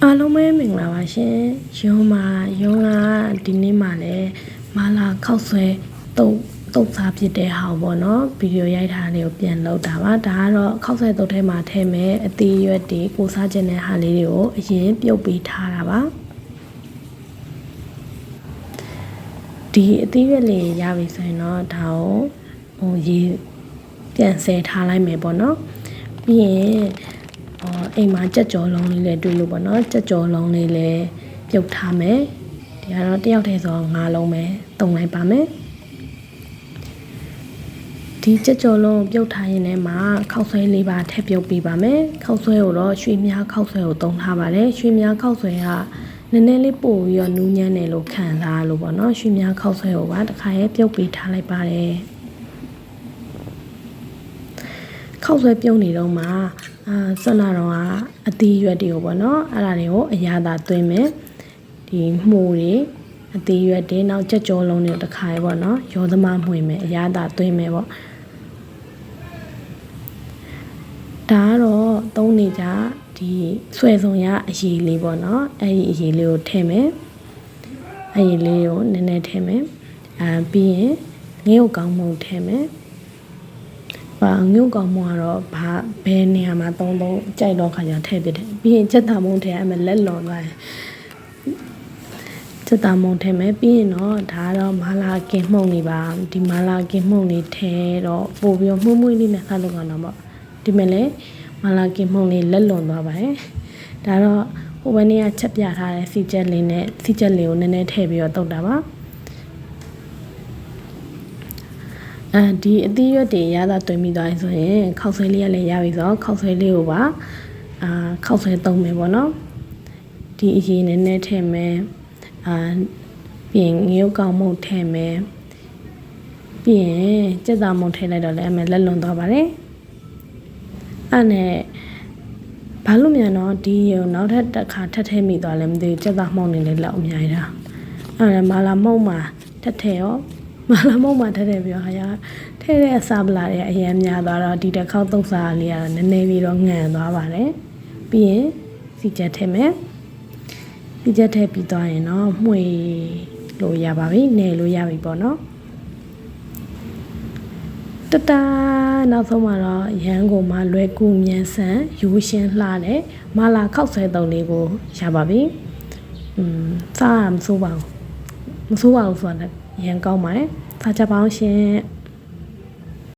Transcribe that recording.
အားလုံးပဲမင်္ဂလာပါရှင်ရုံးကဒီနေ့မှလည်းမာလာခောက်ဆွဲတုတ်စားဖြစ်တဲ့ဟာပေါ့နော်ဗီဒီယိုရိုက်ထားလေးကိုပြန်လုပ်တာပါဒါကတော့ခောက်ဆွဲတုတ်ထဲမှာထည့်မယ်အသီးရွက်တွေကိုစားခြင်းတဲ့ဟာလေးတွေကိုအရင်ပြုတ်ပေးထားတာပါဒီအသီးရွက်လေးရပြီဆိုရင်တော့ဒါကိုရေပြန်ဆယ်ထားလိုက်မယ်ပေါ့နော်ပြီးရင်အိမ်မှာကြက်ကြော်လုံးလေးလည်းတွေ့လို့ပေါ့နော်ကြက်ကြော်လုံးလေးလည်းပြုတ်ထားမယ်ဒီကတော့တယောက်တည်းဆို9လုံးပဲတုံလိုက်ပါမယ်ဒီကြက်ကြော်လုံးပြုတ်ထားရင်လည်းမှာခောက်ဆွဲလေးပါထည့်ပြုတ်ပေးပါမယ်ခောက်ဆွဲကိုတော့ရွှေမြားခောက်ဆွဲကိုတုံထားပါတယ်ရွှေမြားခောက်ဆွဲကနည်းနည်းလေးပို့ပြီးတော့နူးညံ့တယ်လို့ခံစားလို့ပေါ့နော်ရွှေမြားခောက်ဆွဲကိုပါတစ်ခါရဲပြုတ်ပေးထားလိုက်ပါတယ်ခောက်ဆွဲပြုတ်နေတော့မှဆွမ်းနာတော့အသီးရွက်တွေကိုပေါ့နော်အဲ့ဒါတွေကိုအရာသာသွင်းမယ်ဒီမှုတွေအသီးရွက်တွေနောက်ကြက်ကြောလုံးတွေတစ်ခါရပေါ့နော်ရောသမားမှွေမယ်အရာသာသွင်းမယ်ပေါ့ဒါကတော့သုံးနေကြဒီဆွဲစုံရအရည်လေးပေါ့နော်အဲ့ဒီအရည်လေးကိုထည့်မယ်အရည်လေးကိုနည်းနည်းထည့်မယ်ပြီးရင်ငရုတ်ကောင်းမှုထည့်မယ်ငုတ်ကောင်မကတော့ဘယ်နေရာမှာသုံးကြိုက်တော့ခါကျထည့်ပြတယ်ပြီးရင်ချက်သားမုံထည့်အမလက်လွန်သွားတယ်ချက်သားမုံထည့်မယ်ပြီးရင်တော့ဒါတော့မာလာကင်မှုန့်နေပါဒီမာလာကင်မှုန့်လေးထည့်တော့ပို့ပြီးတော့မှုန့်လေးနဲ့ဆက်လုပ်အောင်တော့ပေါ့ဒီမဲ့လေမာလာကင်မှုန့်လေးလက်လွန်သွားပါတယ်ဒါတော့ဟိုဘက်နေ့ကချက်ပြထားတဲ့စီချက်လေးနဲ့စီချက်လေးကိုနည်းနည်းထည့်ပြီးတော့တုတ်တာပါဒီအသီးရွက်တွေရတာတွင်ပြီးသွားရင်ဆိုရင်ခောက်ဆွဲလေးရလည်းရပြီဆိုတော့ခောက်ဆွဲလေးကိုပါခောက်ဆွဲသုံးမယ်ပေါ့နော်ဒီအရင်နည်းနည်းထည့်မယ်ပြီးရင်ငရုတ်ကောင်မုန့်ထည့်မယ်ပြီးရင်ကြက်သားမုန့်ထည့်လိုက်တော့လည်းအမေလက်လွန်သွားပါတယ်အဲ့နဲ့ဘာလို့မြန်တော့ဒီနောက်ထပ်တစ်ခါထပ်ထည့်မိသွားလဲမသိဘူးကြက်သားမုန့်နေလည်းလောက်အများကြီးတာအဲ့မာလာမုန့်မှာထပ်ထည့်ရောမာလာမုံမှာထည့်တယ်ပြောဟာရထဲတဲ့အစာပလာတွေအရင်များသွားတော့ဒီတစ်ခေါက်သုံးစားလေးကတော့နည်းနည်းပြီးတော့ငံသွားပါတယ်ပြီးရင်စီချက်ထည့်မယ်စီချက်ထည့်ပြီးသွားရင်တော့မှွေလို့ရပါပြီနယ်လို့ရပြီပေါ့နော်တနောက်ဆုံးမှာတော့ရန်ကုန်မှာလွယ်ကူမြန်ဆန်ရိုးရှင်းလှတဲ့မာလာခောက်ဆွဲတုံလေးကိုရပါပြီစားမဆိုးပါဘူးဆိုတာရန်ကောင်းပါတယ်။စားကြပါအောင်ရှင်။